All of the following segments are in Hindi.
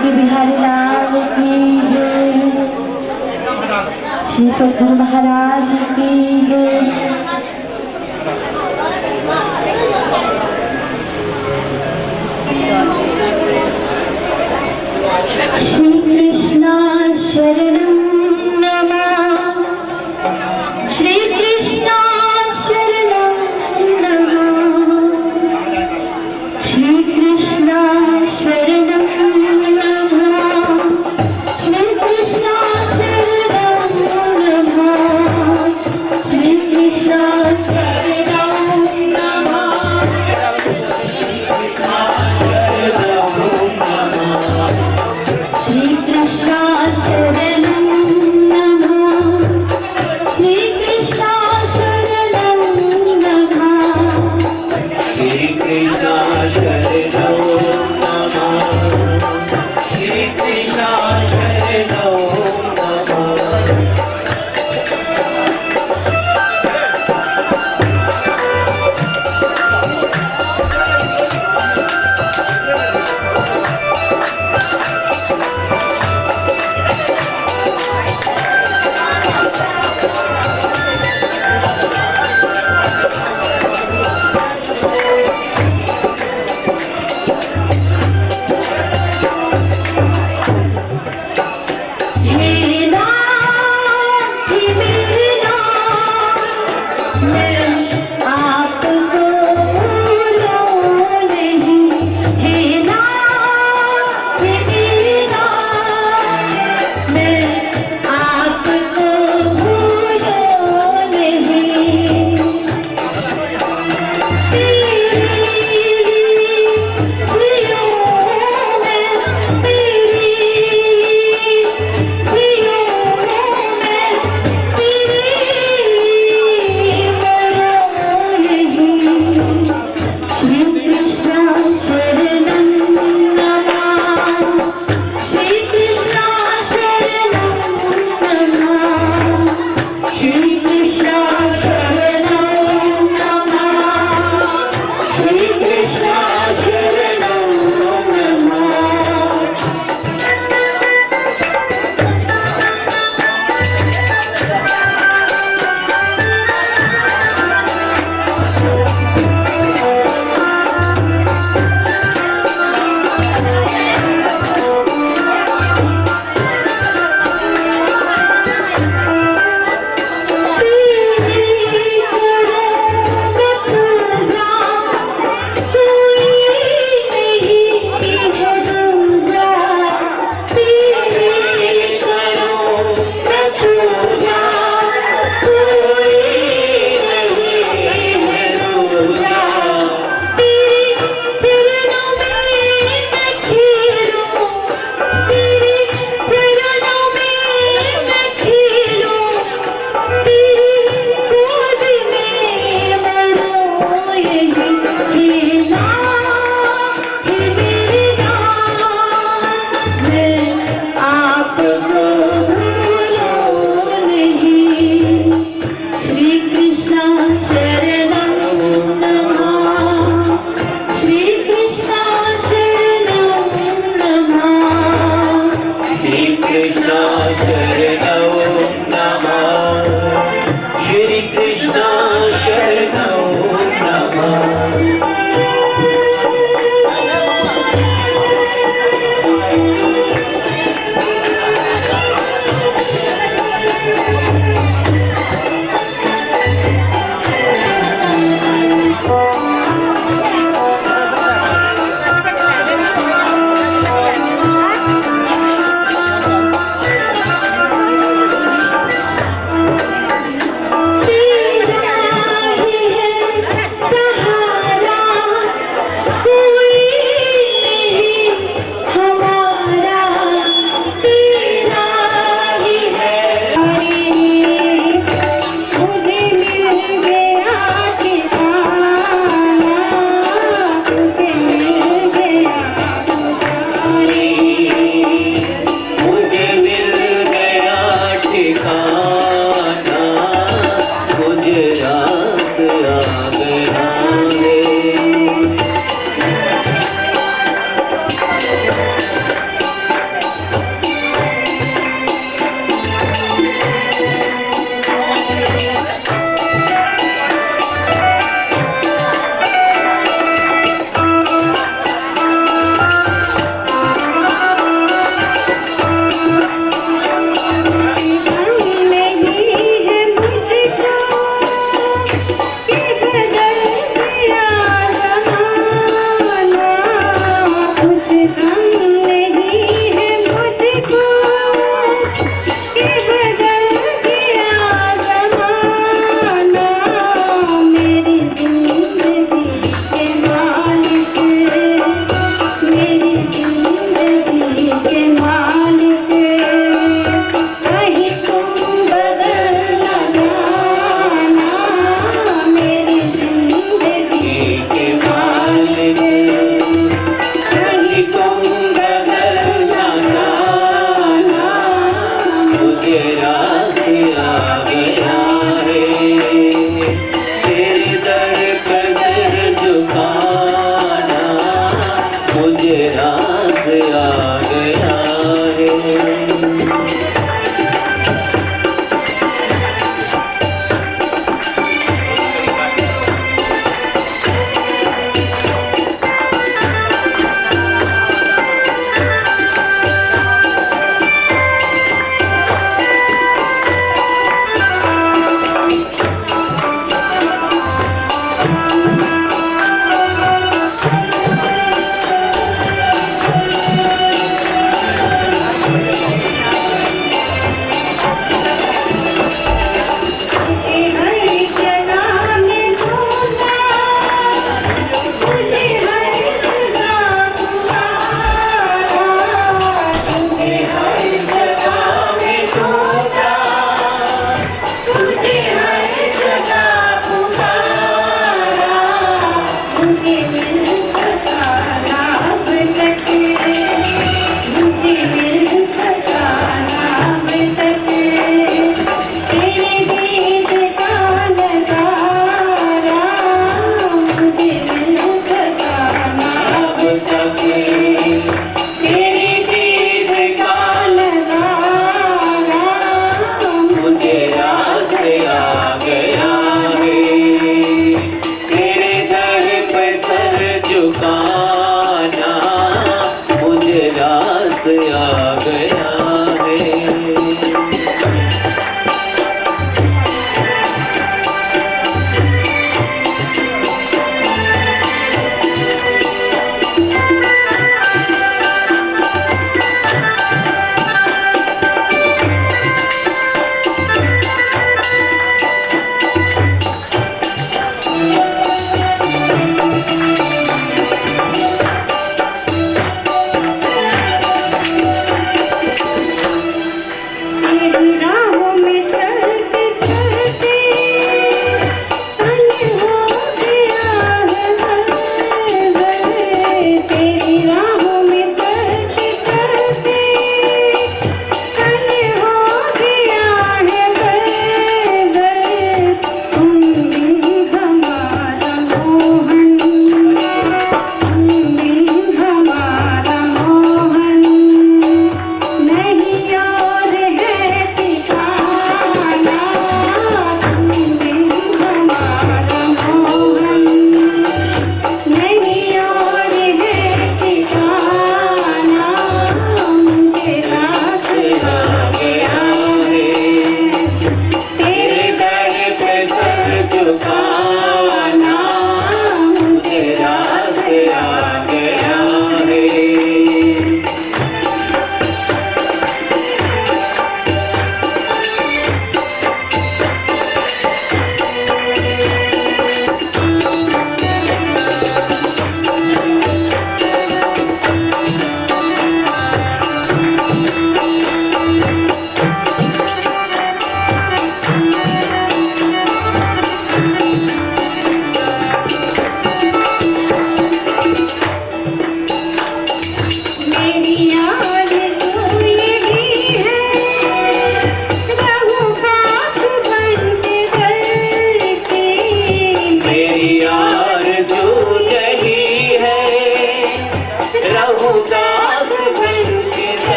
जानकी बिहारी लाल की जय। श्री सद्गुरु महाराज की जय। श्री कृष्णा शरणं नमः। श्री कृष्णा शरणं नमः। श्री कृष्णा शरणं नमः। श्री कृष्णा शरणं नमः। श्री कृष्णा आ गया है।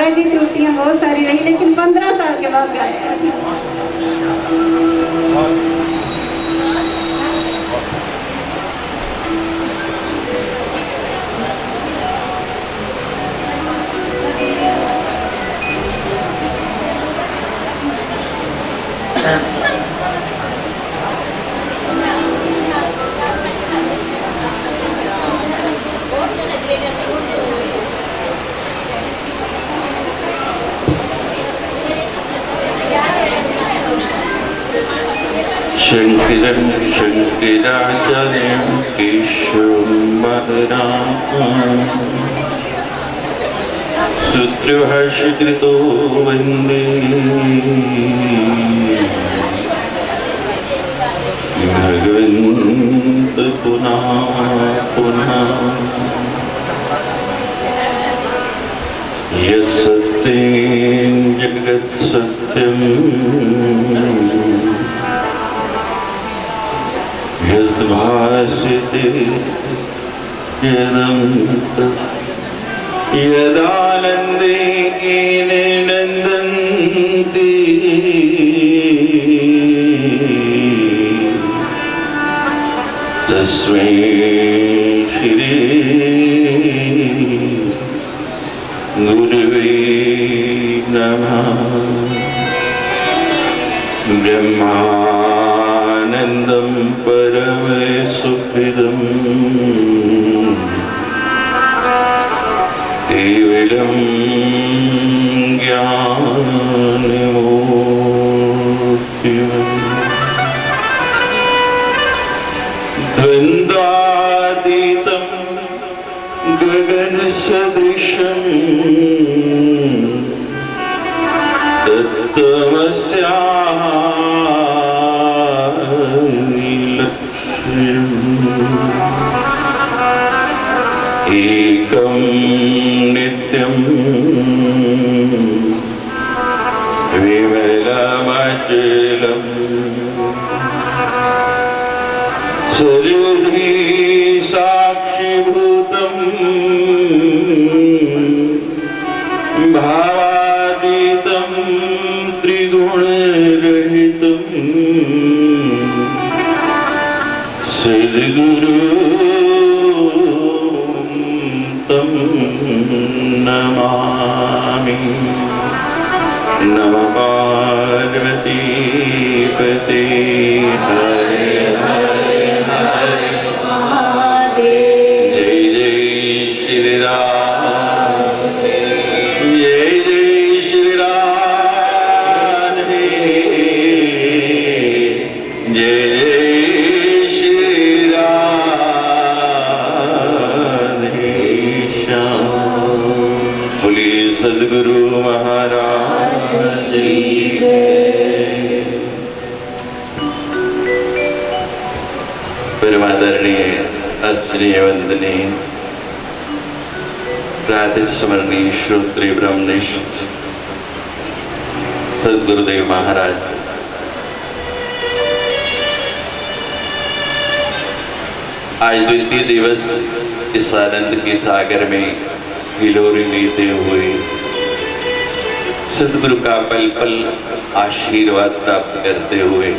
महाराज जी त्रुटियां बहुत सारी रही, लेकिन 15 साल के बाद गाया। शंकरं शंकराचार्यं केशवं महाराजं सूत्रभाष्यकृतो वन्दे भगवन्तं पुनः पुनः। यत्सत्यं जगत्सत्यं यद्भासते यदन्तः यदानन्दे नन्दन्ति तस्मै श्री गुरवे नमः। ब्रह्मानन्दं परमसुखदं केवलं ज्ञानमूर्तिम् द्वन्द्वातीतं गगनसदृशं तत्त्वमस्यादिलक्ष्यम् एकं नित्यं विमलमचलम् सर्वधी साक्षीभूतं भावातीतं त्रिगुणरहितं सद्गुरुं तं नमामि। नमः पार्वती पते हरे हरे हरे महादेव। जय जय श्री राम जय जय श्री राम जय जय श्री राधे श्याम। बोलिए सद्गुरु महाराज की जय। परमादरणीय अर्चनीय वंदनीय प्रातस्मरणीय श्रोत्रिय ब्रह्मनिष्ठ सद्गुरुदेव महाराज, आज द्वितीय दिवस इस आनंद के सागर में हिलोरी लेते हुए सद्गुरु का पल पल आशीर्वाद प्राप्त करते हुए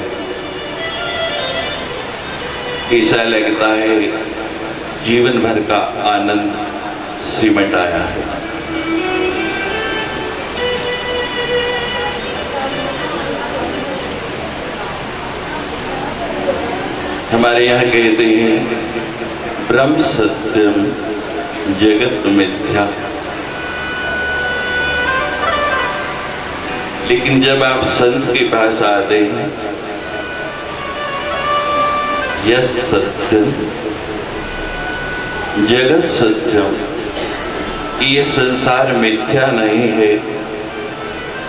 ऐसा लगता है जीवन भर का आनंद सिमट आया है। हमारे यहाँ कहते हैं ब्रह्म सत्यम जगत मिथ्या, लेकिन जब आप संत के पास आते हैं यह सत्यम जगत सत्यम, ये संसार मिथ्या नहीं है।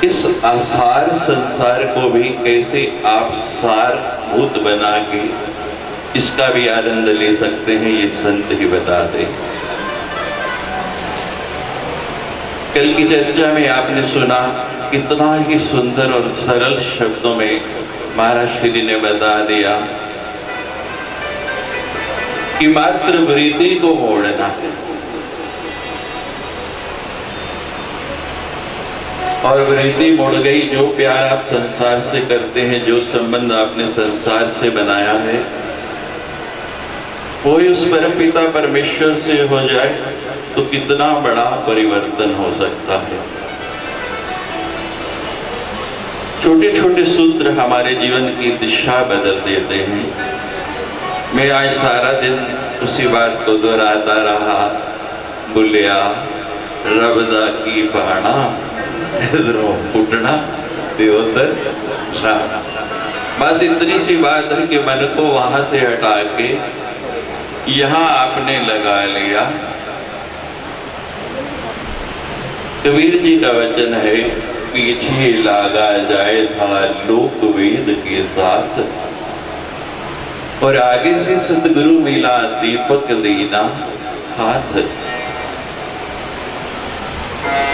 इस आसार संसार को भी कैसे आप सार भूत बना के इसका भी आनंद ले सकते हैं, ये संत ही बताते। कल की चर्चा में आपने सुना कितना ही सुंदर और सरल शब्दों में महाराज श्री ने बता दिया कि मात्र वृत्ति को मोड़ना है। और वृत्ति मुड़ गई। जो प्यार आप संसार से करते हैं, जो संबंध आपने संसार से बनाया है, कोई उस परम पिता परमेश्वर से हो जाए तो कितना बड़ा परिवर्तन हो सकता है। छोटे छोटे सूत्र हमारे जीवन की दिशा बदल देते हैं। मैं आज सारा दिन उसी बात को दोहराता रहा, बुलिया रब दा की पाना, इधरों फुटना ते उधर रहना। बस इतनी सी बात है कि मन को वहां से हटा के यहाँ आपने लगा लिया। कबीर जी का वचन है, पीछे लागा जाए था लोक वेद के साथ, और आगे से सतगुरु मिला दीपक देना हाथ।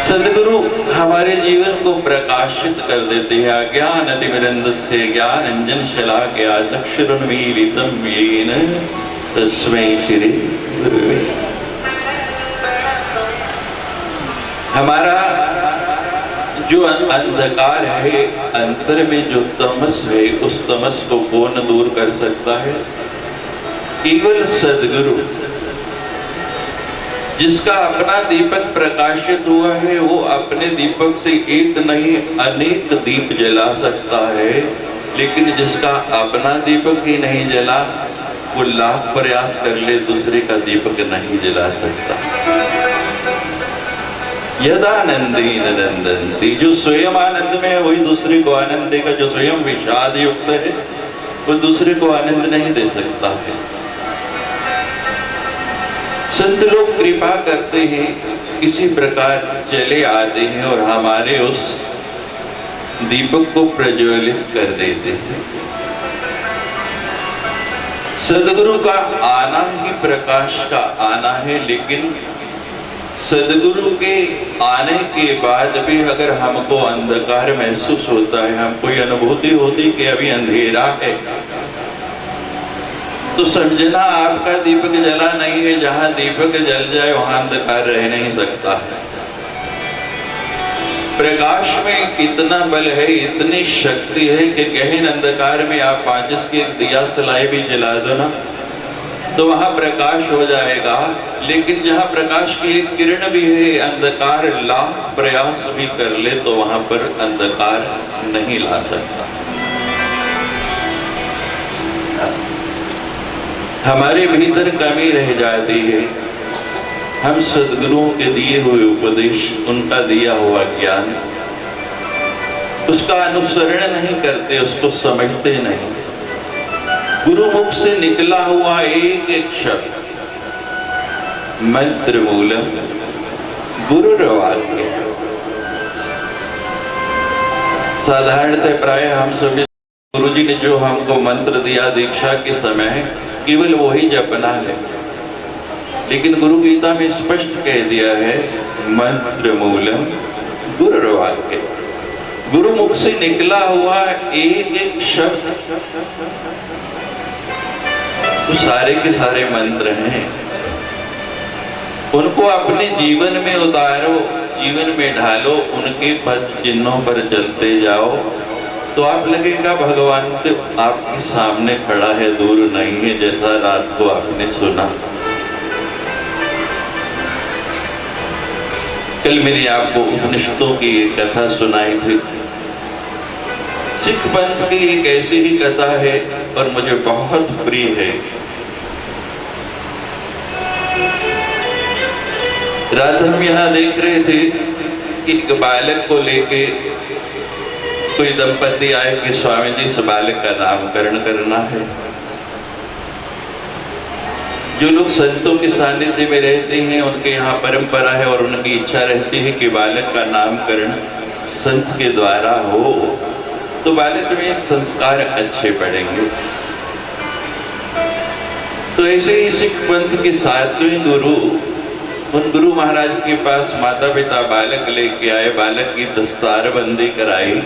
सदगुरु हमारे जीवन को प्रकाशित कर देते हैं। अज्ञान अतिमिरन्दस्य ज्ञानांजन शलाकया चक्षुरुन्मीलितं येन तस्मै श्री गुरुवे। हमारा जो अंधकार है, अंतर में जो तमस है, उस तमस को कौन दूर कर सकता है? केवल सदगुरु। जिसका अपना दीपक प्रकाशित हुआ है, वो अपने दीपक से एक नहीं अनेक दीप जला सकता है। लेकिन जिसका अपना दीपक ही नहीं जला, वो लाख प्रयास कर ले, दूसरे का दीपक नहीं जला सकता। यदानंदी नंदनती, जो स्वयं आनंद में है वही दूसरे को आनंद देगा। जो स्वयं विषाद युक्त है वो दूसरे को आनंद नहीं दे सकता है। संत लोग कृपा करते हैं, किसी प्रकार चले आते हैं और हमारे उस दीपक को प्रज्वलित कर देते हैं। सदगुरु का आना ही प्रकाश का आना है। लेकिन सदगुरु के आने के बाद भी अगर हमको अंधकार महसूस होता है, हमको ये अनुभूति होती कि अभी अंधेरा है, तो समझना आपका दीपक जला नहीं है। जहां दीपक जल जाए वहां अंधकार रह नहीं सकता है। प्रकाश में इतना बल है, इतनी शक्ति है कि गहन अंधकार में आप माचिस की दिया सलाई भी जला दो ना, तो वहां प्रकाश हो जाएगा। लेकिन जहां प्रकाश की एक किरण भी है, अंधकार लाख प्रयास भी कर ले तो वहां पर अंधकार नहीं ला सकता। हमारे भीतर कमी रह जाती है। हम सद्गुरुओं के दिए हुए उपदेश, उनका दिया हुआ ज्ञान, उसका अनुसरण नहीं करते, उसको समझते नहीं। गुरु मुख से निकला हुआ एक एक शब्द मंत्र मूलम गुरुर्वाक्य। साधारणतः प्राय हम सभी गुरु जी ने जो हमको मंत्र दिया दीक्षा के समय, केवल वही जपना है। लेकिन गुरु गीता में स्पष्ट कह दिया है, मंत्र मूलम गुरुर्वाक्य। गुरु मुख से निकला हुआ एक एक शब्द, वो सारे के सारे मंत्र हैं। उनको अपने जीवन में उतारो, जीवन में ढालो, उनके पद चिन्हों पर चलते जाओ, तो आप लगेगा भगवान तो आपके सामने खड़ा है, दूर नहीं है, जैसा रात को आपने सुना। कल मैंने आपको उपनिषदों की एक कथा सुनाई थी। सिख पंथ की एक ऐसी ही कथा है और मुझे बहुत प्रिय है। रात हम यहाँ देख रहे थे कि एक बालक को लेके कोई दंपति आए कि स्वामी जी इस बालक का नामकरण करना है। जो लोग संतों के सानिध्य में रहते हैं, उनके यहाँ परंपरा है और उनकी इच्छा रहती है कि बालक का नामकरण संत के द्वारा हो, तो बालक में संस्कार अच्छे पड़ेंगे। तो ऐसे ही सिख पंथ के सातवें गुरु, उन गुरु महाराज के पास माता पिता बालक लेके आए, बालक की दस्तार बंदी कराई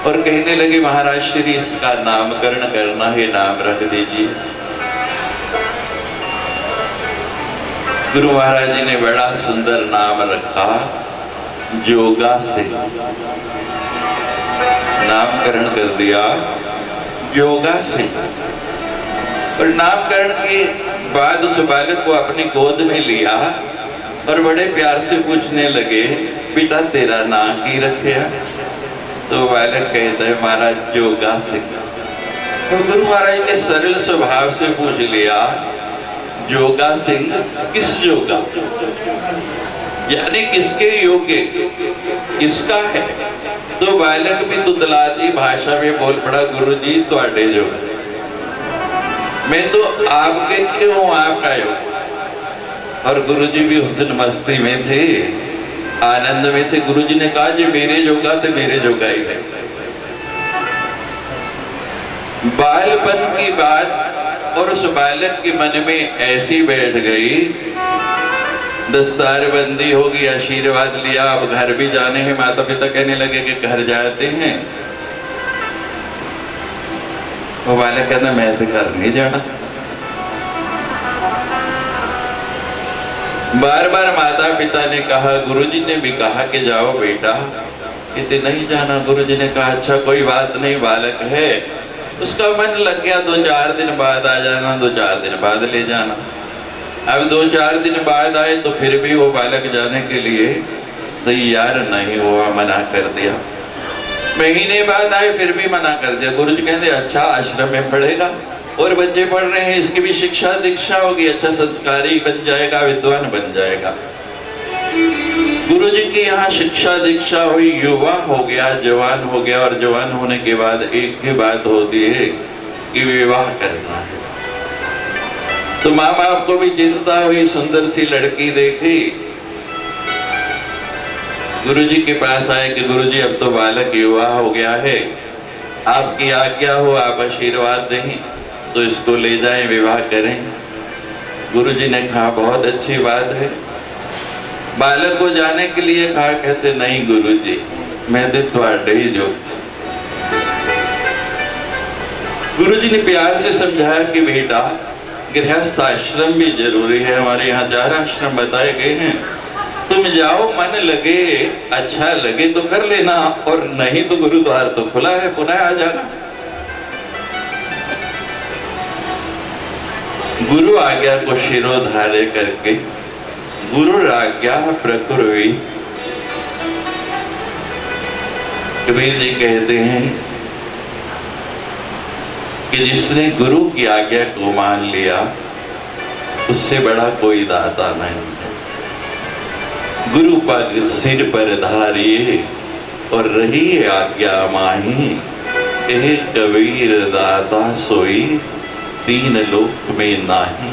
और कहने लगे, महाराज श्री इसका नामकरण करना है, नाम रख दीजिए। गुरु महाराज जी ने बड़ा सुंदर नाम रखा, जोगा सिंह, नामकरण कर दिया जोगा सिंह। और नामकरण के बाद उस बालक को अपनी गोद में लिया और बड़े प्यार से पूछने लगे, बेटा तेरा नाम की रखे? तो बालक कहता है महाराज जोगा सिंह। तो गुरु महाराज ने सरल स्वभाव से पूछ लिया, जोगा सिंह किस जोगा, यानी किसके योग्य, किसका है? तो बालक भी तुतलाती भाषा में बोल पड़ा, गुरु जी तुहाडे जोगा, मैं तो आपके क्यों आपका योग। और गुरु जी भी उस दिन मस्ती में थे, आनंद में थे। गुरु जी ने कहा जी मेरे जोगा तो मेरे जोगा ही है। बालपन की बात और उस बालक के मन में ऐसी बैठ गई, दस्तार बंदी होगी, आशीर्वाद लिया, अब घर भी जाने हैं। माता पिता कहने लगे कि घर जाते हैं। वो बालक कहता मैं तो घर नहीं जाना। बार बार माता पिता ने कहा, गुरुजी ने भी कहा कि जाओ बेटा, कहते नहीं जाना। गुरुजी ने कहा अच्छा कोई बात नहीं, बालक है, उसका मन लग गया, 2-4 दिन बाद आ जाना, 2-4 दिन बाद ले जाना। अब 2-4 दिन बाद आए तो फिर भी वो बालक जाने के लिए तैयार नहीं हुआ, मना कर दिया। महीने बाद आए फिर भी मना कर दिया। गुरुजी कहते अच्छा आश्रम में पढ़ेगा, और बच्चे पढ़ रहे हैं, इसकी भी शिक्षा दीक्षा होगी, अच्छा संस्कारी बन जाएगा, विद्वान बन जाएगा। गुरुजी की यहाँ शिक्षा दीक्षा हुई, युवा हो गया, जवान हो गया, और जवान होने के बाद एक ही बात होती है कि विवाह करना है। तो माँ बाप को भी चिंता हुई, सुंदर सी लड़की देखी, गुरुजी के पास आए कि गुरुजी अब तो बालक युवा हो गया है, आपकी आज्ञा हो, आप आशीर्वाद दें तो इसको ले जाएं, विवाह करें। गुरुजी ने कहा बहुत अच्छी बात है। बालक को जाने के लिए कहा, कहते नहीं गुरुजी मैं तो तुहाडे ही जो। गुरुजी ने प्यार से समझाया कि बेटा गृहस्थ आश्रम भी जरूरी है, हमारे यहाँ 4 आश्रम बताए गए हैं, तुम जाओ, मन लगे, अच्छा लगे तो कर लेना, और नहीं तो गुरुद्वार तो खुला है, पुनः आ जाना। गुरु आज्ञा को शिरोधार्य करके गुरु आज्ञा प्रकुर्वी। कबीर जी कहते हैं कि जिसने गुरु की आज्ञा को मान लिया उससे बड़ा कोई दाता नहीं है। गुरु पग सिर पर धारिए और रही आज्ञा माही, कहे कबीर दाता सोई 3 लोक में नाही।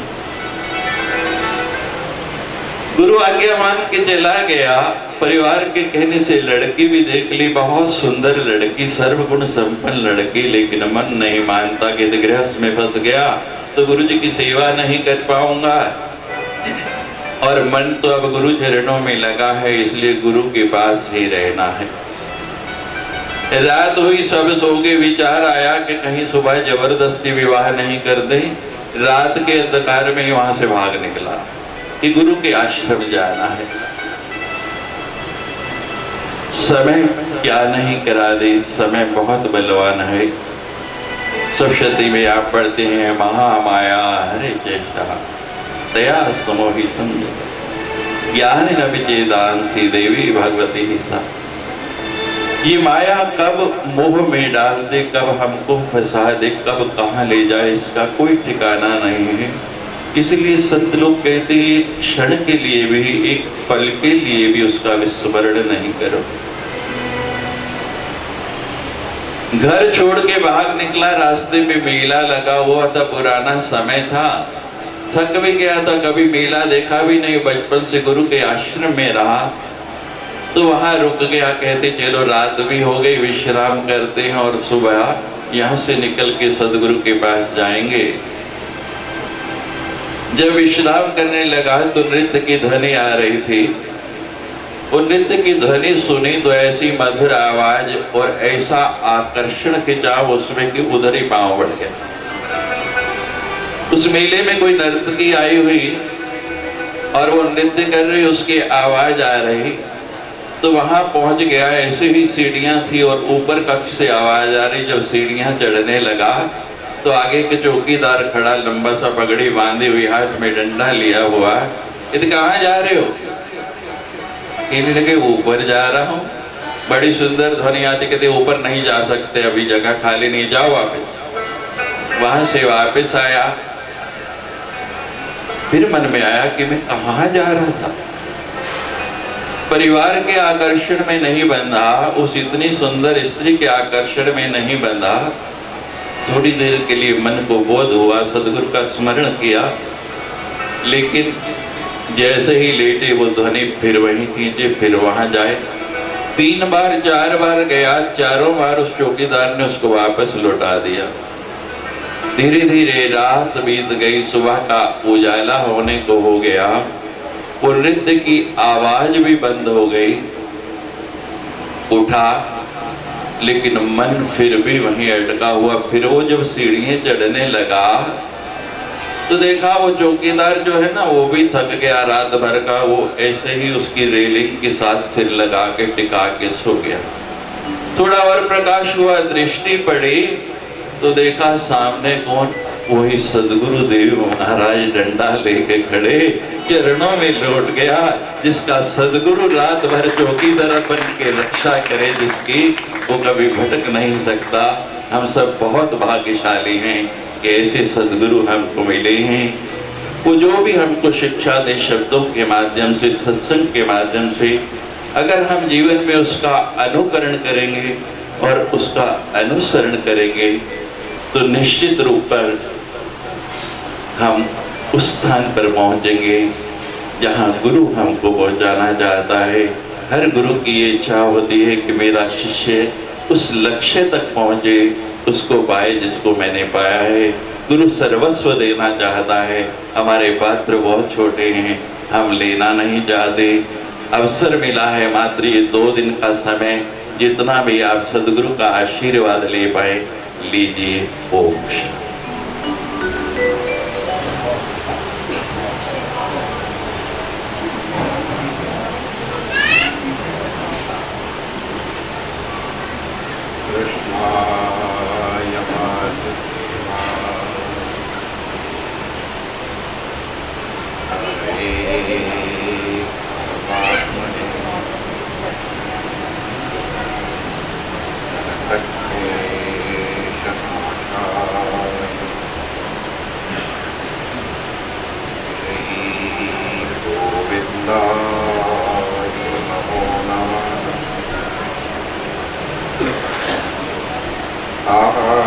गुरु आज्ञा मान के चला गया, परिवार के कहने से लड़की भी देख ली, बहुत सुंदर लड़की, सर्वगुण संपन्न लड़की, लेकिन मन नहीं मानता कि गृहस्थ में फंस गया तो गुरु जी की सेवा नहीं कर पाऊंगा, और मन तो अब गुरु चरणों में लगा है, इसलिए गुरु के पास ही रहना है। रात हुई, सब सो गए, विचार आया कि कहीं सुबह जबरदस्ती विवाह नहीं कर दे। रात के अंधकार में वहां से भाग निकला कि गुरु के आश्रम जाना है। समय क्या नहीं करा दे, समय बहुत बलवान है। सप्तशती में आप पढ़ते हैं, महामाया हरे चेष्टा दया समोहितम ज्ञान न विचेदांसी देवी भगवती ही सा। ये माया कब मोह में डाल दे, कब हमको फंसा दे, कब कहाँ ले जाए, इसका कोई ठिकाना नहीं है। इसलिए संत लोग कहते हैं एक क्षण के लिए भी, एक पल के लिए भी उसका विस्मरण नहीं करो। घर छोड़ के भाग निकला, रास्ते में मेला लगा हुआ था, पुराना समय था, थक भी गया था, कभी मेला देखा भी नहीं, बचपन से गुरु के आश्रम में रहा, तो वहां रुक गया। कहते चलो रात भी हो गई, विश्राम करते हैं और सुबह यहाँ से निकल के सदगुरु के पास जाएंगे। जब विश्राम करने लगा तो नृत्य की ध्वनि आ रही थी। वो नृत्य की ध्वनि सुनी तो ऐसी मधुर आवाज और ऐसा आकर्षण खिंचाव उसमें कि उधर ही पांव बढ़ गया। उस मेले में कोई नर्तकी आई हुई और वो नृत्य कर रही, उसकी आवाज आ रही, तो वहां पहुंच गया। ऐसे ही सीढ़ियां थी और ऊपर कक्ष से आवाज आ रही। जब सीढ़ियां चढ़ने लगा तो आगे के चौकीदार खड़ा, लंबा सा पगड़ी बांधे हुए, हाथ में डंडा लिया हुआ। कहते कहाँ जा रहे हो? कहने लगे ऊपर जा रहा हूँ। बड़ी सुंदर ध्वनि आती। कहते ऊपर नहीं जा सकते, अभी जगह खाली नहीं, जाओ वापस। वहां से वापस आया। फिर मन में आया कि मैं कहाँ जा रहा था। परिवार के आकर्षण में नहीं बंधा, उस इतनी सुंदर स्त्री के आकर्षण में नहीं बंधा। थोड़ी देर के लिए मन को बोध हुआ, सदगुरु का स्मरण किया, लेकिन जैसे ही लेटे वो ध्वनि फिर वहीं कीजिए, फिर वहां जाए। 3 बार 4 बार गया, चारों बार उस चौकीदार ने उसको वापस लौटा दिया। धीरे धीरे रात बीत गई, सुबह का उजाला होने को हो गया। वो नृत्य की आवाज भी बंद हो गई। उठा, लेकिन मन फिर भी वहीं अटका हुआ। फिर वो जब सीढ़ियां चढ़ने लगा तो देखा वो चौकीदार जो है ना, वो भी थक गया रात भर का। वो ऐसे ही उसकी रेलिंग के साथ सिर लगा के टिका के सो गया। थोड़ा और प्रकाश हुआ, दृष्टि पड़ी तो देखा सामने कौन? वही सदगुरु देव महाराज डंडा लेके खड़े, चरणों में लौट गया। जिसका सदगुरु रात भर चौकीदार बन के रक्षा करे, जिसकी, वो कभी भटक नहीं सकता। हम सब बहुत भाग्यशाली हैं कि ऐसे सदगुरु हमको मिले हैं। वो जो भी हमको शिक्षा दे शब्दों के माध्यम से, सत्संग के माध्यम से, अगर हम जीवन में उसका अनुकरण करेंगे और उसका अनुसरण करेंगे तो निश्चित रूप पर हम उस स्थान पर पहुंचेंगे जहां गुरु हमको पहुंचाना चाहता है। हर गुरु की ये इच्छा होती है कि मेरा शिष्य उस लक्ष्य तक पहुंचे, उसको पाए जिसको मैंने पाया है। गुरु सर्वस्व देना चाहता है। हमारे पात्र बहुत छोटे हैं, हम लेना नहीं चाहते। अवसर मिला है मात्र ये 2 दिन का समय, जितना भी आप सदगुरु का आशीर्वाद ले पाए लीजिए। ओम शांति। Hare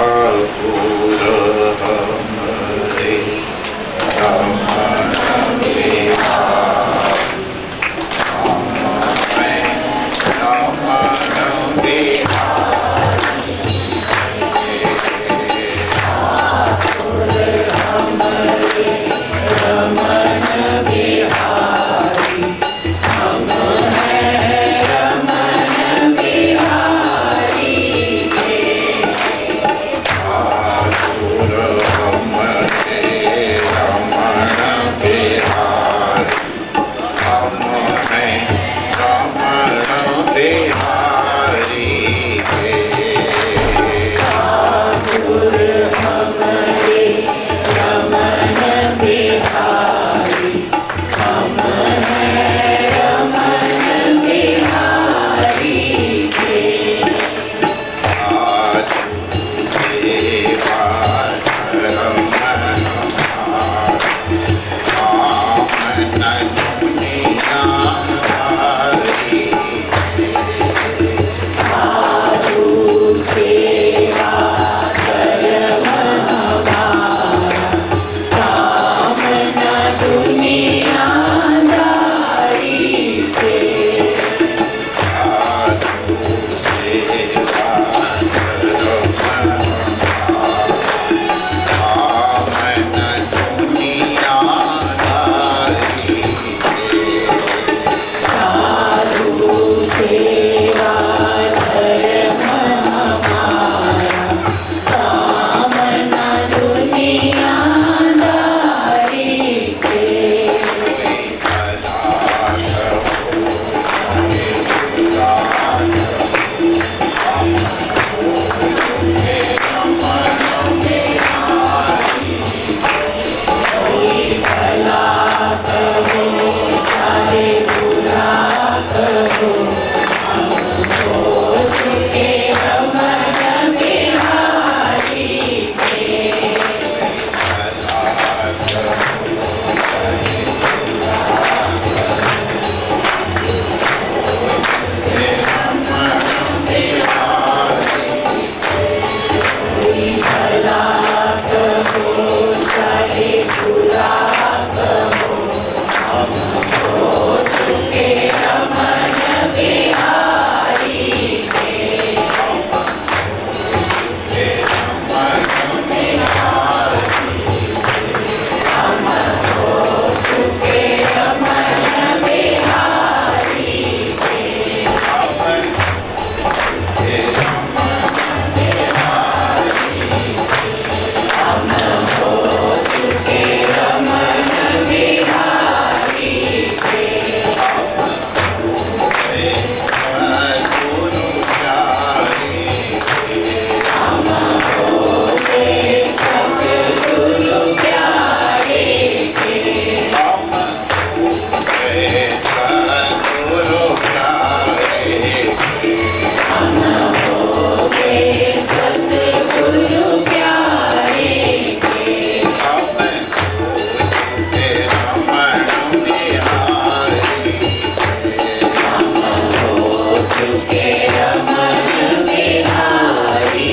झुके रमन बिहारी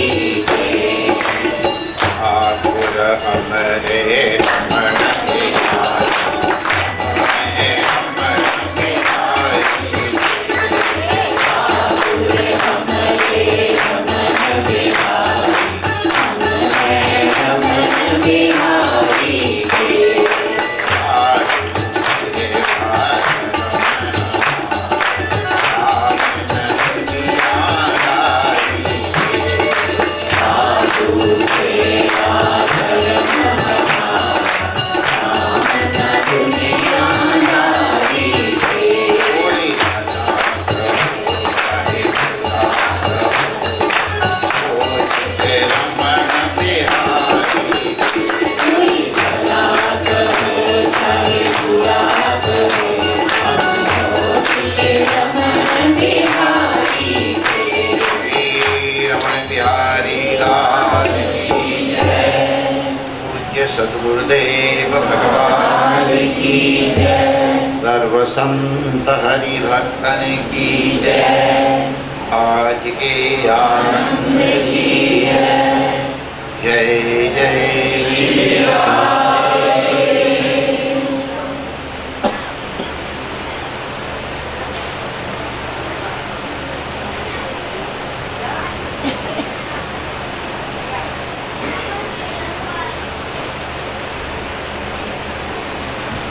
के। ठाकुर हमरे रमन बिहारी, सद्गुरुदेव भगवान की जय। सर्व संत हरि भक्तन की जय। आज के आनंद की जय। जय जय श्री राम।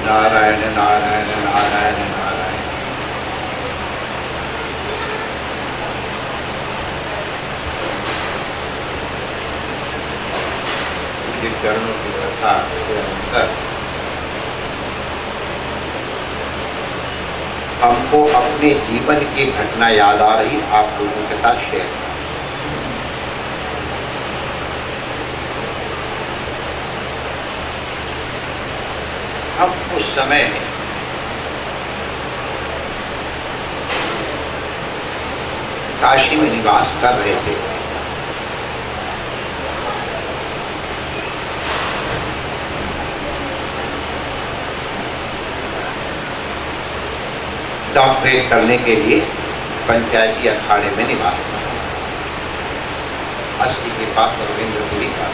नारायण नारायण नारायण नारायण। उनके चरणों की व्यवस्था के अंतर हमको अपने जीवन की घटना याद आ रही, आप लोगों के साथ शेयर। हम उस समय काशी में निवास कर रहे थे। डॉक्टरेट करने के लिए पंचायती अखाड़े में निवास कर, 80 के पास रविंद्रपुरी का।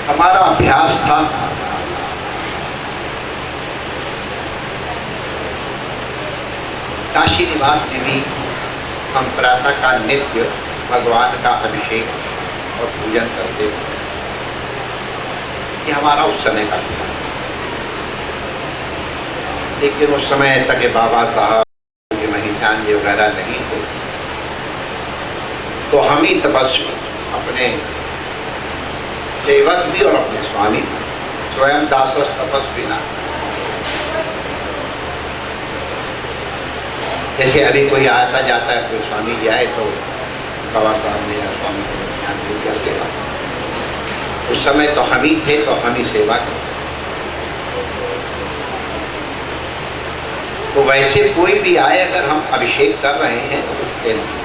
हमारा अभ्यास था काशी निवास में भी हम प्रातः का नित्य भगवान का अभिषेक और पूजन करते थे। ये हमारा उस समय का था। लेकिन उस समय तक बाबा साहब के महिधान जी वगैरह नहीं थे, तो हम ही तपस्वी, अपने सेवक भी और अपने स्वामी, स्वयं दासस तपस्वी ना। जैसे अभी कोई आता जाता है, कोई स्वामी जी आए तो बाबा साहब ने या स्वामी को ध्यान दे दिया सेवा। उस समय तो हम ही थे, तो हम ही सेवा करते। तो वैसे कोई भी आए, अगर हम अभिषेक कर रहे हैं तो उसके नहीं।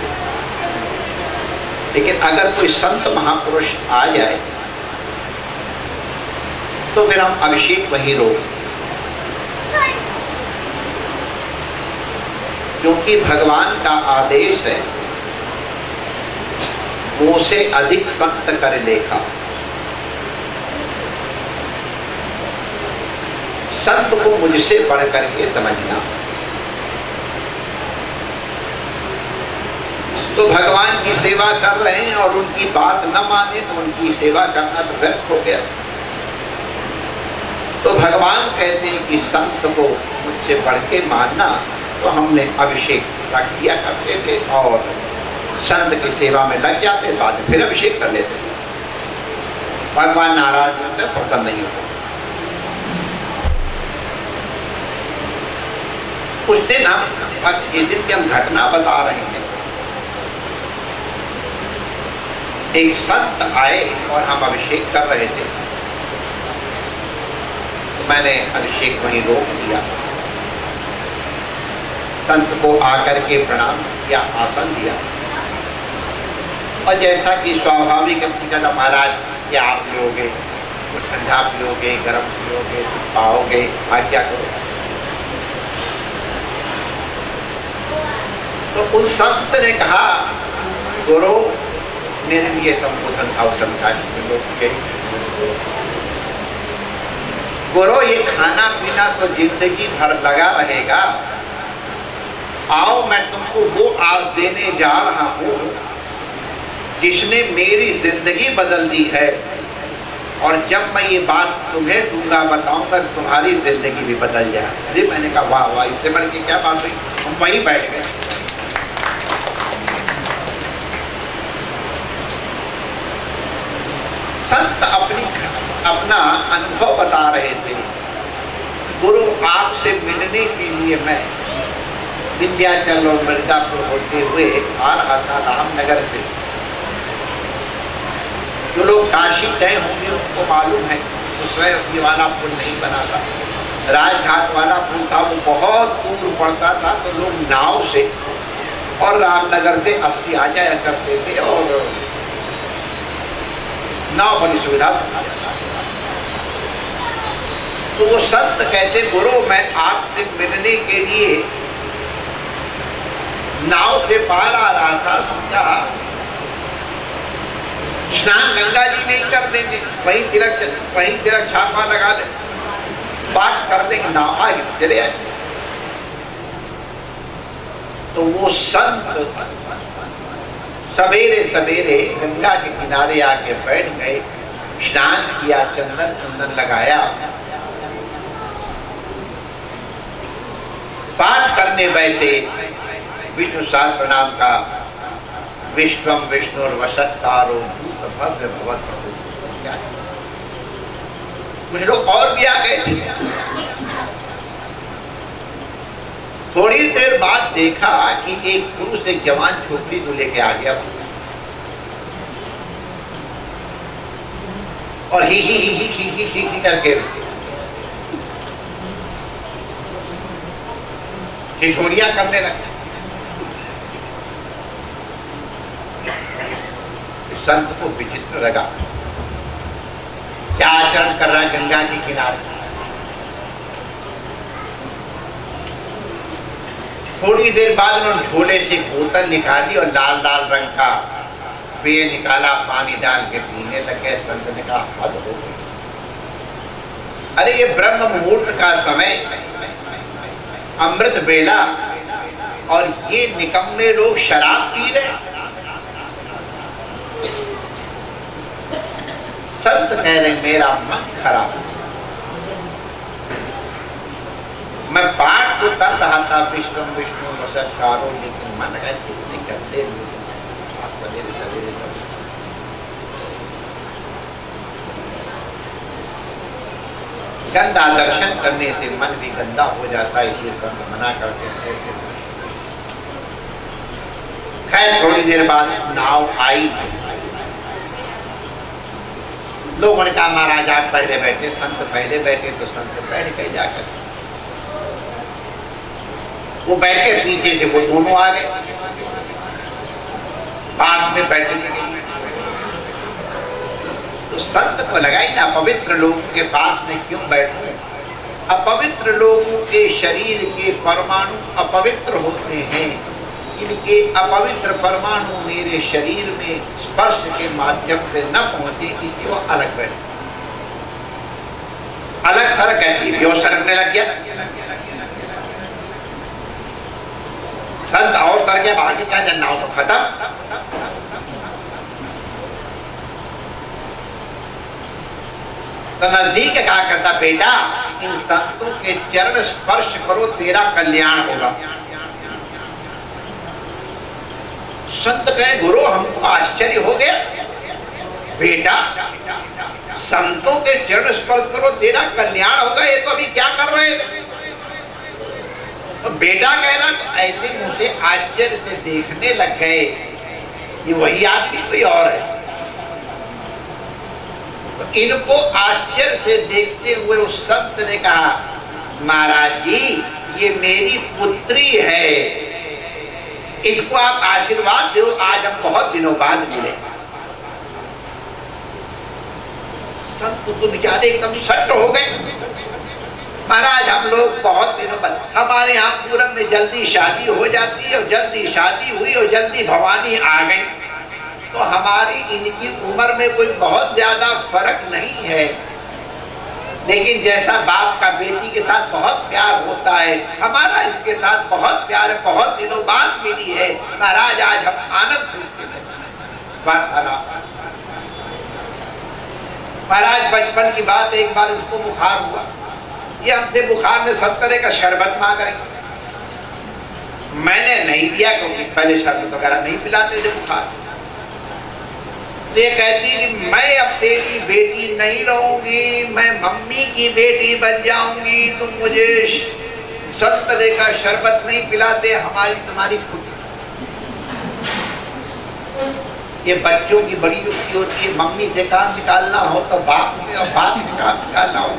लेकिन अगर कोई संत महापुरुष आ जाए तो फिर हम अभिषेक वहीं रोक, क्योंकि भगवान का आदेश है, मुझसे अधिक संत कर लेखा। संत को मुझसे बढ़ करके समझना। तो भगवान की सेवा कर रहे हैं और उनकी बात न माने तो उनकी सेवा करना तो व्यर्थ हो गया। तो भगवान कहते हैं कि संत को मुझसे बढ़ के मानना। तो हमने अभिषेक रख दिया करते थे और संत की सेवा में लग जाते, बाद में फिर अभिषेक कर लेते। भगवान नाराज नहीं होते, पसंद नहीं होता। उस दिन हम इस दिन की हम घटना बता रहे हैं। एक संत आए और हम अभिषेक कर रहे थे। मैंने अभिषेक वहीं रोक दिया, संत को आकर के प्रणाम किया, आसन दिया और जैसा कि स्वाभाविक पूछा था, महाराज क्या आप लोगे? कुछ ठंडा पियोगे, गर्म पियोगे, पाओगे, क्या करोगे? तो उस संत ने कहा, गुरु मेरे लिए संबोधन था उस संसारी के लोग के, गुरु ये खाना पीना तो जिंदगी भर लगा रहेगा, आओ मैं तुमको वो आज देने जा रहा हूँ जिसने मेरी जिंदगी बदल दी है, और जब मैं ये बात तुम्हें दूंगा, बताऊंगा, तुम्हारी जिंदगी भी बदल जाए। अरे मैंने कहा वाह वाह, इससे बढ़ के क्या बात हुई। हम वहीं बैठ गए। संत अपना अनुभव बता रहे थे। गुरु आपसे मिलने के लिए मैं विंध्याचल और मिर्जापुर होते हुए आ रहा था रामनगर से। जो लोग काशी गए होंगे उनको मालूम है उस वाला पुल नहीं बना था, राजघाट वाला पुल था, वो बहुत दूर पड़ता था, तो लोग नाव से और रामनगर से 80 आ जाया करते थे, और नाव बड़ी सुविधा। तो वो संत कहते, गुरु मैं आपसे मिलने के लिए नाव से पार आ रहा था, समझा स्नान गंगा जी में ही कर देंगे, वहीं तिलक छापा लगा ले, पाठ कर देंगे, नाव आगे चले आए। तो वो संत सवेरे सवेरे गंगा के किनारे आके बैठ गए, स्नान किया, चंदन लगाया, पाठ करने बैठे विष्णु सहस्त्र नाम का, विश्वम विष्णुर्वशत्कारो भूत भव्य भवत् प्रभु। कुछ लोग और भी आ गए थे। थोड़ी देर बाद देखा कि एक पुरुष एक जवान छोकरी को लेके आ गया, और ही करके ठिठोरियां करने लगे। संत को विचित्र लगा, क्या आचरण कर रहा है गंगा के किनारे। थोड़ी देर बाद उन्होंने झोले से बोतल निकाली और लाल लाल रंग का पेय निकाला, पानी डाल के पीने लगे। संत ने कहा हद हो गई, अरे ये ब्रह्म मुहूर्त का समय, अमृत बेला, और ये निकम्मे लोग शराब पी रहे। संत कह रहे मेरा मन खराब, मैं पाठ तो कर रहा था विष्णु विष्णु वशत्कारो, लेकिन मन है कितने करते सवेरे सवेरे। गंदा दर्शन करने से मन भी गंदा हो जाता है, इसलिए संत मना करते थे। खैर थोड़ी देर बाद नाव आई, लोगों ने कहा महाराज आप पहले बैठे। संत पहले बैठे तो संत बैठ गए जाकर, वो बैठे, पीछे से वो दोनों आ गए पास में बैठने के लिए। तो संत को लगा ही ना, पवित्र लोगों के पास में क्यों बैठूं, अपवित्र लोगों के शरीर के परमाणु अपवित्र होते हैं, इनके अपवित्र परमाणु मेरे शरीर में स्पर्श के माध्यम से न पहुंचे, इसलिए वो अलग बैठे। अलग सरक गई, जो सरकने लग गया, संत और सर गया, बाकी क्या जानना हो तो खत्म। तो नजदीक क्या करता, बेटा इन संतों के चरण स्पर्श करो, तेरा कल्याण होगा। संत कहे गुरु हमको आश्चर्य हो गया, बेटा संतों के चरण स्पर्श करो तेरा कल्याण होगा, ये तो अभी क्या कर रहे थे। तो बेटा कह रहा तो ऐसे मुझे आश्चर्य से देखने लग गए, ये वही आदमी कोई और है। तो इनको आश्चर्य से देखते हुए उस संत ने कहा महाराज जी ये मेरी पुत्री है, इसको आप आशीर्वाद दो, आज हम बहुत दिनों बाद मिले। संत तो बेचारे एकदम सट हो गए। महाराज हम लोग बहुत दिनों बाद, हमारे यहाँ पूरब में जल्दी शादी हो जाती है और जल्दी शादी हुई और जल्दी भवानी आ गई, तो हमारी इनकी उम्र में कोई बहुत ज्यादा फर्क नहीं है, लेकिन जैसा बाप का बेटी के साथ बहुत प्यार होता है, हमारा इसके साथ बहुत प्यार है, बहुत दिनों बाद मिली है। महाराज आज हम आनंद से इसके वार्तालाप। महाराज बचपन की बात, एक बार उसको बुखार हुआ, ये हमसे बुखार में 70 का शरबत मांग रही, मैंने नहीं दिया क्योंकि पहले शरबत वगैरह नहीं पिलाते थे बुखार। ये कहती कि मैं अब तेरी बेटी नहीं रहूंगी, मैं मम्मी की बेटी बन जाऊंगी, तुम मुझे 70 का शरबत नहीं पिलाते, हमारी तुम्हारी खुद। ये बच्चों की बड़ी युक्ति होती है, मम्मी से काम निकालना हो तो बाप से, और बाप से काम निकालना हो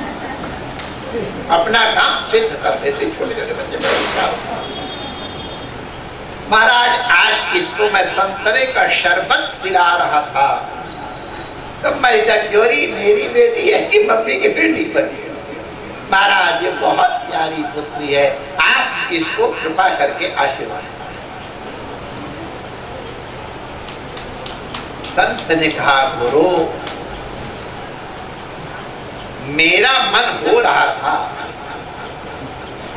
अपना काम सिद्ध कर देते छोटे छोटे बच्चे। महाराज आज इसको मैं संतरे का शरबत पिला रहा था, तो मैं जजोरी मेरी बेटी है कि मम्मी की बेटी बनी। महाराज ये बहुत प्यारी पुत्री है, आप इसको कृपा करके आशीर्वाद। संत ने कहा गुरु मेरा मन हो रहा था,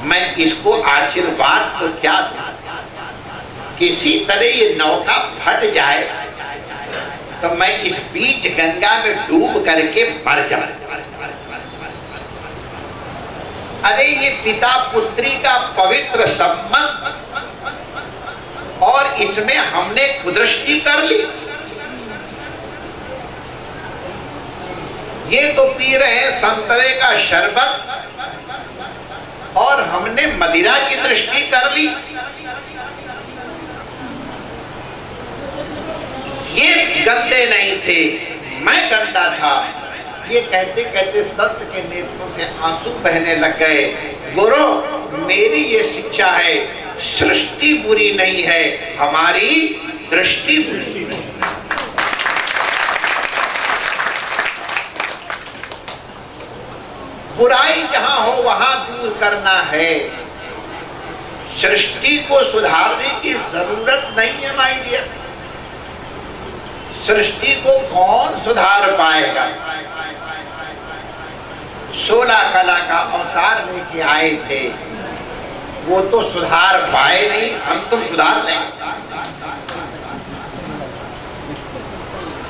मैं इसको आशीर्वाद तो क्या था, किसी तरह ये नौका फट जाए तो मैं इस बीच गंगा में डूब करके मर जाऊं। अरे ये पिता पुत्री का पवित्र संबंध, और इसमें हमने कुदृष्टि कर ली। ये तो पी रहे हैं संतरे का शरबत और हमने मदिरा की दृष्टि कर ली। ये गंदे नहीं थे, मैं गंदा था। ये कहते कहते संत के नेत्रों से आंसू बहने लग गए। गुरु मेरी ये शिक्षा है, सृष्टि बुरी नहीं है, हमारी दृष्टि बुरी है। बुराई जहां हो वहां दूर करना है, सृष्टि को सुधारने की जरूरत नहीं है माय डियर। सृष्टि को कौन सुधार पाएगा? 16 कला का अवतार लेके आए थे, वो तो सुधार पाए नहीं, हम तुम सुधार लें।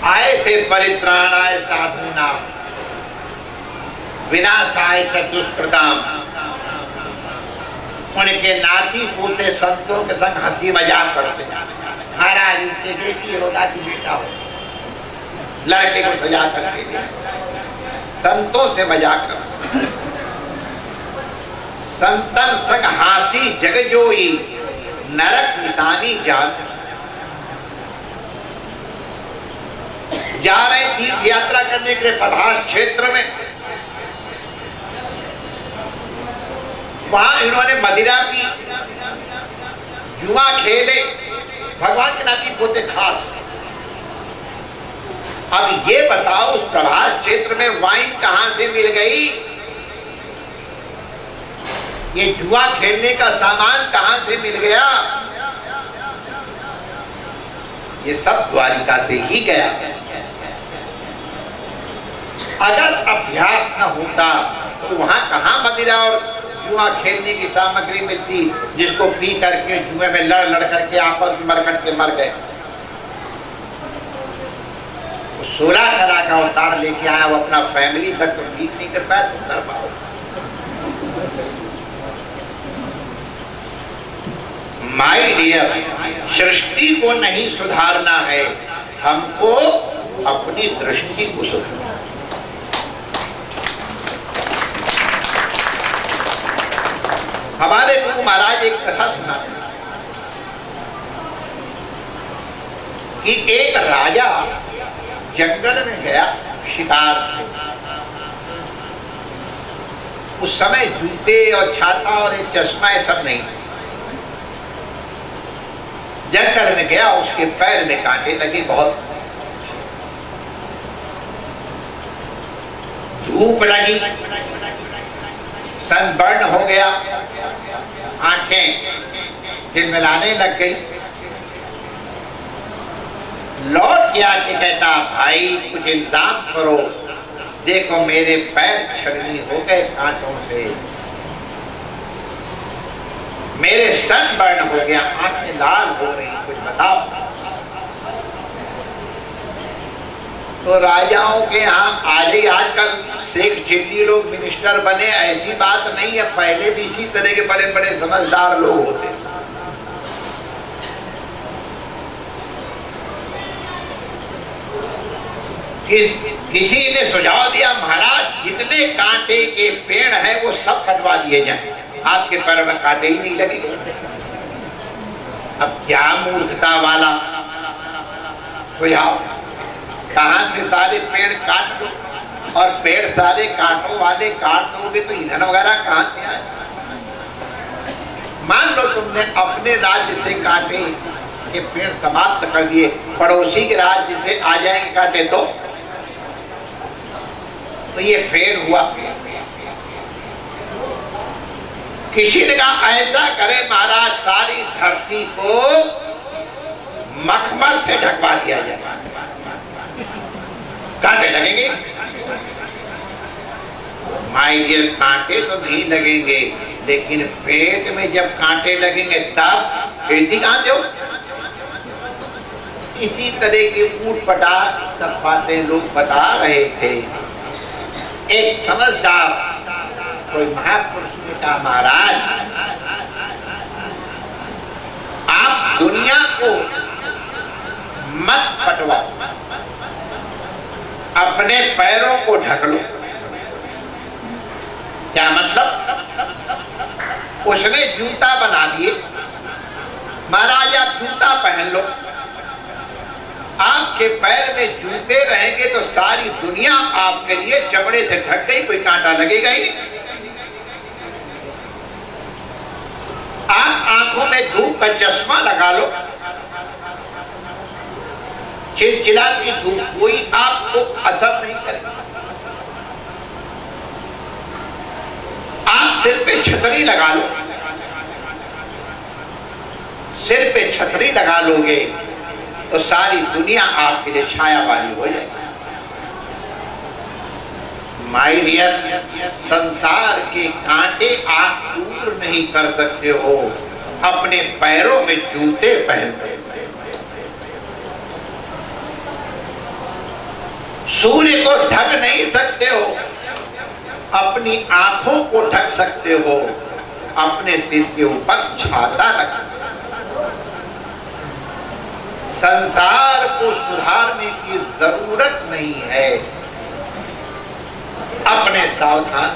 आए थे परित्राणाय साधूनां विनाशाय च दुष्कृताम्। उनके नाती पोते संतों के संग हंसी मजाक करते, महाराज इनके बेटी होगा कि बेटा हो, लड़के को सजा करके संतों से मजाक करते। संतन संग हासी जग जोई, नरक निशानी जान। जा रहे तीर्थ यात्रा करने के लिए प्रभास क्षेत्र में, वहां इन्होंने मदिरा की, जुआ खेले, भगवान के नाती पोते खास। अब ये बताओ उस प्रभास क्षेत्र में वाइन कहां से मिल गई, ये जुआ खेलने का सामान कहां से मिल गया? ये सब द्वारिका से ही गया। अगर अभ्यास न होता तो वहां कहां मदिरा और जुआ खेलने की सामग्री मिलती, जिसको पी करके जुए में लड़ लड़ करके आपस में मरकट के मर गए। 16 कला का अवतार लेके आया, वो अपना फैमिली तक तो ठीक नहीं कर पाया, तुम कर पाओ। माय डियर, सृष्टि को नहीं सुधारना है, हमको अपनी दृष्टि को सुधारना। हमारे गुरु महाराज एक कथा सुनाते कि एक राजा जंगल में गया शिकार से। उस समय जूते और छाता और एक चश्मा ये सब नहीं। जंगल में गया, उसके पैर में कांटे लगे बहुत। धूप लगी, सनबर्न हो गया, आंखें झिलमिलाने लग गई। लौट के आके कहता, भाई कुछ इंतजाम करो, देखो मेरे पैर छलनी हो गए कांटों से, मेरे सनबर्न हो गया, आंखें लाल हो रही, कुछ बताओ। तो राजाओं के यहाँ आज ही आजकल शेख चिल्ली लोग मिनिस्टर बने, ऐसी बात नहीं है, पहले भी इसी तरह के बड़े बड़े समझदार लोग होते। किसी ने सुझाव दिया, महाराज जितने कांटे के पेड़ हैं वो सब कटवा दिए जाएं, आपके पैर में कांटे ही नहीं लगेंगे। अब क्या मूर्खता वाला सुझाव, कहां से सारे पेड़ काट दो, और पेड़ सारे कांटों वाले काट दोगे तो ईंधन वगैरह कहां से आए। मान लो तुमने अपने राज्य से कांटे के पेड़ समाप्त कर दिए, पड़ोसी के राज्य से आ जाएंगे कांटे, तो ये फेल हुआ। किसी ने कहा ऐसा करे महाराज, सारी धरती को मखमल से ढकवा दिया जाए, कांटे लगेंगे। माय डियर, कांटे तो नहीं लगेंगे, लेकिन पेट में जब कांटे लगेंगे तब खेती कहां से हो। इसी तरह की ऊटपटांग सब बातें लोग बता रहे थे। एक समझदार कोई महापुरुष ने कहा, महाराज आप दुनिया को मत पटवाओ, अपने पैरों को ढक लो। क्या मतलब? उसने जूता बना दिए, महाराज आप जूता पहन लो, आपके पैर में जूते रहेंगे तो सारी दुनिया आपके लिए चमड़े से ढक गई, कोई कांटा लगेगा ही नहीं। आप आंखों में धूप का चश्मा लगा लो, चिलचिलाती धूप कोई आपको असर नहीं करेगा। आप सिर पे छतरी लगा लो, सिर पे छतरी लगा लोगे तो सारी दुनिया आपके लिए छाया वाली हो जाएगी। माय डियर, संसार के कांटे आप दूर नहीं कर सकते हो, अपने पैरों में जूते पहन सकते हो। सूर्य को ढक नहीं सकते हो, अपनी आंखों को ढक सकते हो, अपने सिर के ऊपर छाता रख सकते हो। संसार को सुधारने की जरूरत नहीं है, अपने सावधान।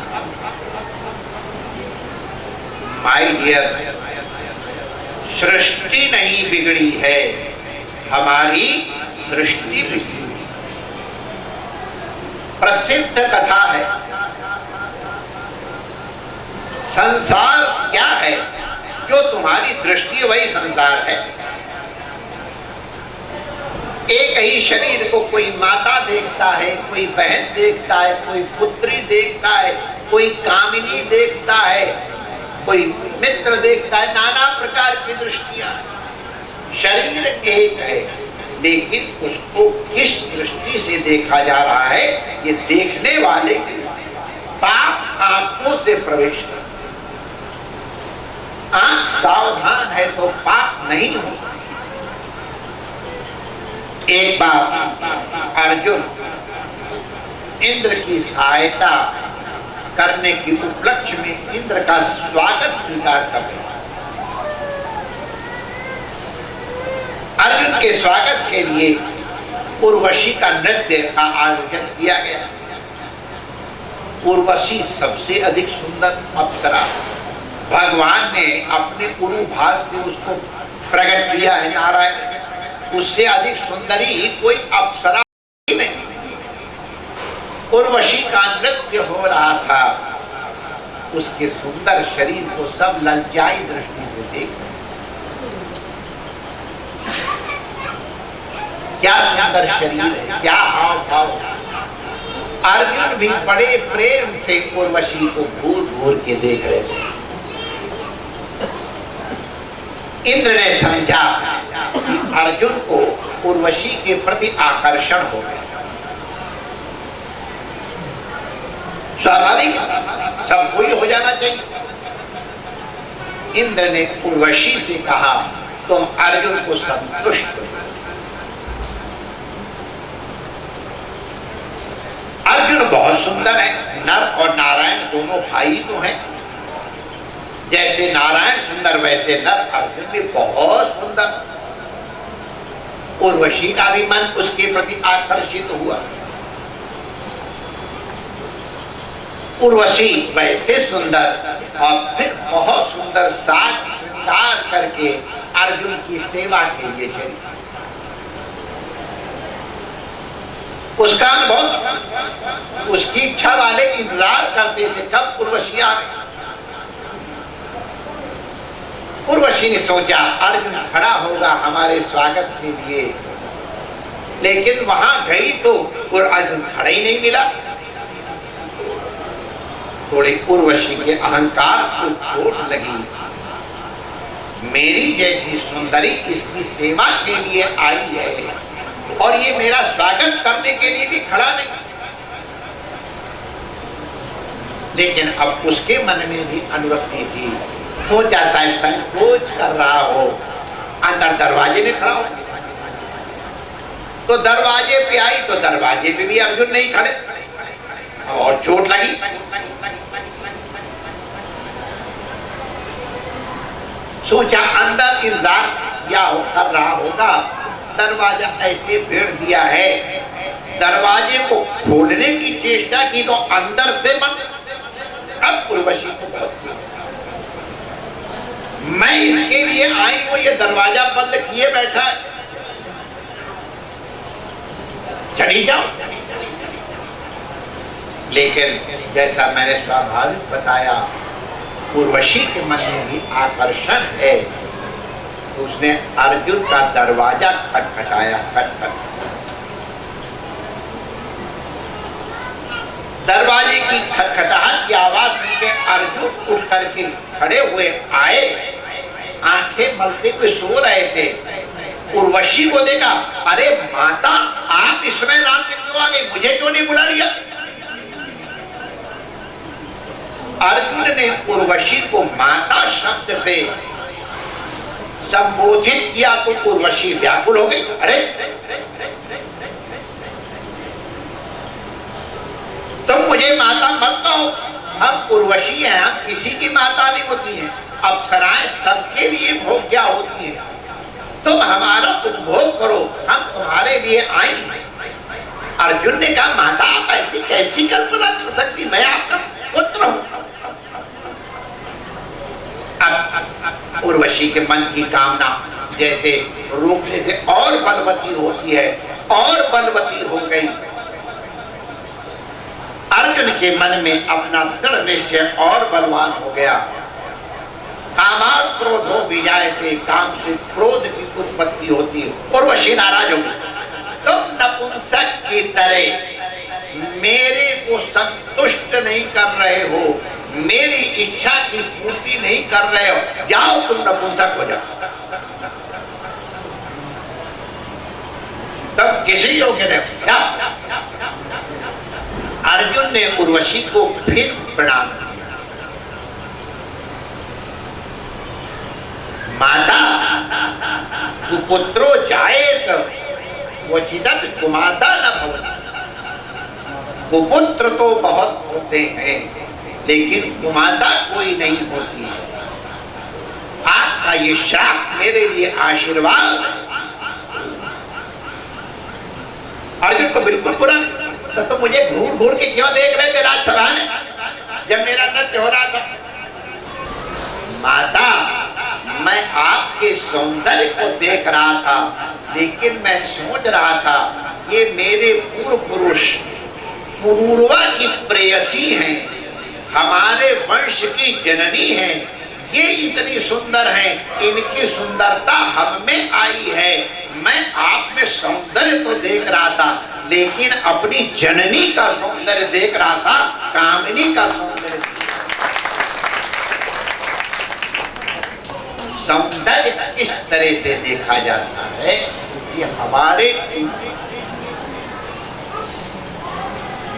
माय डियर, सृष्टि नहीं बिगड़ी है, हमारी सृष्टि बिगड़ी। प्रसिद्ध कथा है, संसार क्या है, जो तुम्हारी दृष्टि वही संसार है। एक ही शरीर को कोई माता देखता है, कोई बहन देखता है, कोई पुत्री देखता है, कोई कामिनी देखता है, कोई मित्र देखता है, नाना प्रकार की दृष्टियां। शरीर एक है, लेकिन उसको किस दृष्टि से देखा जा रहा है, ये देखने वाले की पाप आंखों से प्रवेश कर। आंख सावधान है तो पाप नहीं होता। एक बार अर्जुन इंद्र की सहायता करने की उपलक्ष्य में इंद्र का स्वागत स्वीकार कर रहे। अर्जुन के स्वागत के लिए उर्वशी का नृत्य का आयोजन किया गया। उर्वशी सबसे अधिक सुंदर अप्सरा, भगवान ने अपने उरु भाग से उसको प्रकट किया है। नारायण, उससे अधिक सुंदरी कोई अप्सरा ही नहीं। उर्वशी का नृत्य हो रहा था, उसके सुंदर शरीर को सब ललचाई दृष्टि से देख। क्या सुंदर शरीर है, क्या हाव भाव। अर्जुन भी बड़े प्रेम से उर्वशी को घूर घूर के देख रहे थे। इंद्र ने समझा कि अर्जुन को उर्वशी के प्रति आकर्षण हो गया। स्वाभाविक सबको ही हो जाना चाहिए। इंद्र ने उर्वशी से कहा, तुम अर्जुन को संतुष्ट करो। अर्जुन बहुत सुंदर है। नर और नारायण दोनों भाई तो हैं। जैसे नारायण सुंदर वैसे नर अर्जुन भी बहुत सुंदर। उर्वशी का भी मन उसके प्रति आकर्षित हुआ। उर्वशी वैसे सुंदर और फिर बहुत सुंदर साज श्रृंगार करके अर्जुन की सेवा के लिए चली। उसका अनुभव, उसकी इच्छा वाले इंतजार करते थे कब उर्वशी आए। उर्वशी ने सोचा अर्जुन खड़ा होगा हमारे स्वागत के लिए, लेकिन वहां गई तो अर्जुन खड़ा ही नहीं मिला। थोड़ी उर्वशी के अहंकार को चोट लगी। मेरी जैसी सुंदरी इसकी सेवा के लिए आई है और ये मेरा स्वागत करने के लिए भी खड़ा नहीं। लेकिन अब उसके मन में भी अनुरक्ति थी। सोचा शायद संकोच कर रहा हो, अंदर दरवाजे में खड़ा हो। तो दरवाजे पे आई तो दरवाजे पे भी अर्जुन नहीं खड़े और चोट लगी। सोचा अंदर इंतजार क्या कर रहा होगा, दरवाजा ऐसे फेर दिया है। दरवाजे को खोलने की चेष्टा की तो अंदर से बंद। अब उर्वशी को बहुत, मैं इसके लिए आई हूं, ये दरवाजा बंद किए बैठा है, चली जाओ। लेकिन जैसा मैंने स्वाभाविक बताया, उर्वशी के मन में भी आकर्षण है। उसने अर्जुन का दरवाजा खटखटाया। खटखट दरवाजे की खटखटाहट की आवाज सुनके अर्जुन उठ करके खड़े हुए आए। आंखें मलते हुए सो रहे थे। उर्वशी को देखा, अरे माता आप इस समय रात में क्यों आ गई, मुझे क्यों नहीं बुला लिया। अर्जुन ने उर्वशी को माता शब्द से संबोधित किया तो उर्वशी व्याकुल हो गई। अरे तुम मुझे माता मत कहो, हम उर्वशी हैं, हम किसी की माता नहीं होती हैं। अप्सराएं सबके लिए भोग्या होती हैं। तुम हमारा उपभोग करो, हम तुम्हारे लिए आई हैं। अर्जुन ने कहा, माता आप ऐसी कैसी कल्पना कर सकती, मैं आपका पुत्र हूं। अब उर्वशी के मन की कामना जैसे रोकने से और बलवती होती है, और बलवती हो गई। अर्जुन के मन में अपना दृढ़ निश्चय और बलवान हो गया। कामात् क्रोधो विजायते, काम से क्रोध की उत्पत्ति होती है। उर्वशी नाराज हो गई। तुम नपुंसक की तरह मेरे को संतुष्ट नहीं कर रहे हो, मेरी इच्छा की पूर्ति नहीं कर रहे हो, जाओ तुम नपुंसक हो जाओ। तब किसी योग्य ने क्या? अर्जुन ने उर्वशी को फिर प्रणाम किया। माता कुपुत्रो जायेत क्वचिदपि कुमाता न भवति। कुपुत्र तो बहुत होते हैं, लेकिन कुमाता कोई नहीं होती है। आपका ये श्राप मेरे लिए आशीर्वाद। अर्जुन को बिल्कुल बुरा नहीं, तो मुझे घूर घूर के क्यों देख रहे थे राजसभा में जब मेरा नृत्य हो रहा था। माता मैं आपके सौंदर्य को देख रहा था, लेकिन मैं सोच रहा था ये मेरे पूर्व पुरुष पुरूरवा की प्रेयसी हैं, हमारे वंश की जननी हैं। ये इतनी सुंदर हैं, इनकी सुंदरता हम में आई है। मैं आप में सौंदर्य तो देख रहा था, लेकिन अपनी जननी का सौंदर्य देख रहा था, कामिनी का सौंदर्य। सौंदर्य किस तरह से देखा जाता है? ये हमारे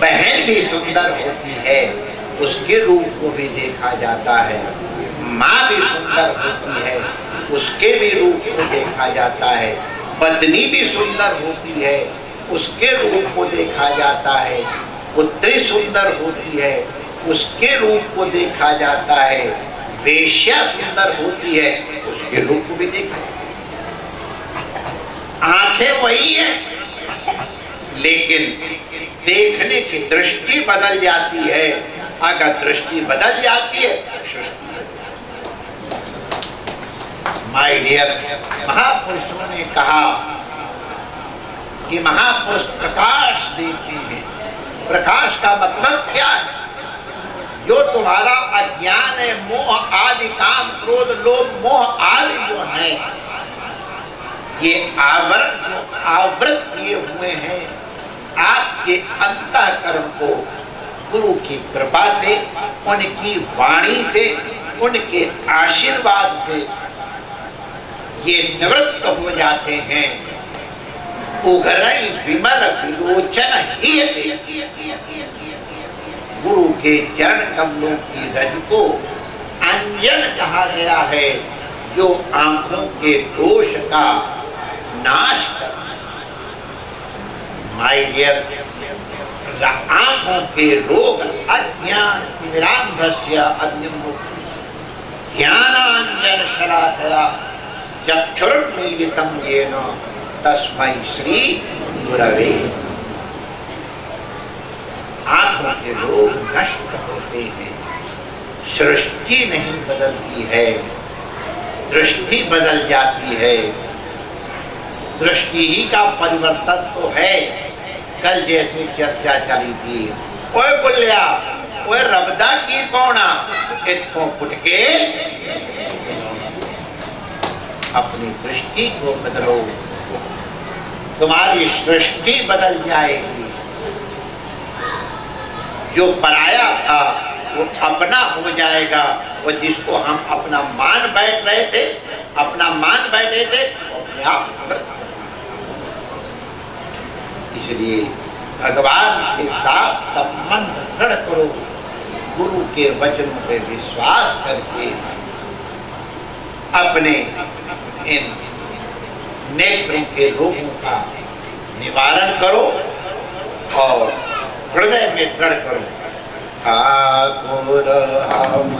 बहन भी सुंदर होती है, उसके रूप को भी देखा जाता है। माँ भी सुंदर होती है, उसके भी रूप को देखा जाता है। पत्नी भी सुंदर होती है, उसके रूप को देखा जाता है। पुत्री सुंदर होती है, उसके रूप को देखा जाता है। वेश्या सुंदर होती है, उसके रूप को भी देखा जाता है। आंखें वही है, लेकिन देखने की दृष्टि बदल जाती है। अगर दृष्टि बदल जाती है, माय डियर, महापुरुषों ने कहा कि महापुरुष प्रकाश देते हैं। प्रकाश का मतलब क्या है? जो तुम्हारा अज्ञान है, मोह आदि, काम क्रोध लोभ मोह आदि जो है, ये आवृत किए हुए हैं आपके अंतःकरण को। गुरु की कृपा से, उनकी वाणी से, उनके आशीर्वाद से ये निवृत्त हो जाते हैं। उघरई विमल विलोचन ही गुरु के चरण कमलों की रज को अंजन कहा गया है, जो आंखों के दोष का नाश कर। माय डियर, आंखों के रोग अज्ञान तिमिरांधस्य अज्ञमुक्ति ज्ञानांजन शलाकया चक्षुर्मीलितं येन तस्मै श्री गुरवे। आंखों के रोग नष्ट होते हैं। सृष्टि नहीं बदलती है, दृष्टि बदल जाती है। दृष्टि ही का परिवर्तन तो है। कल जैसे चर्चा चली थी, ओए बुल्लिया, ओए रबदा की पौना, इत्थों फुट के अपनी दृष्टि को बदलो, तुम्हारी सृष्टि बदल जाएगी। जो पराया था वो अपना हो जाएगा। वो जिसको हम अपना मान बैठ रहे थे, अपना मान बैठे थे, अपने आप। इसलिए भगवान के साथ संबंध दृढ़ करो। गुरु के वचनों पे विश्वास करके अपने इन नेत्रों के रोगों का निवारण करो और हृदय में दृढ़ करो। ठाकुर हम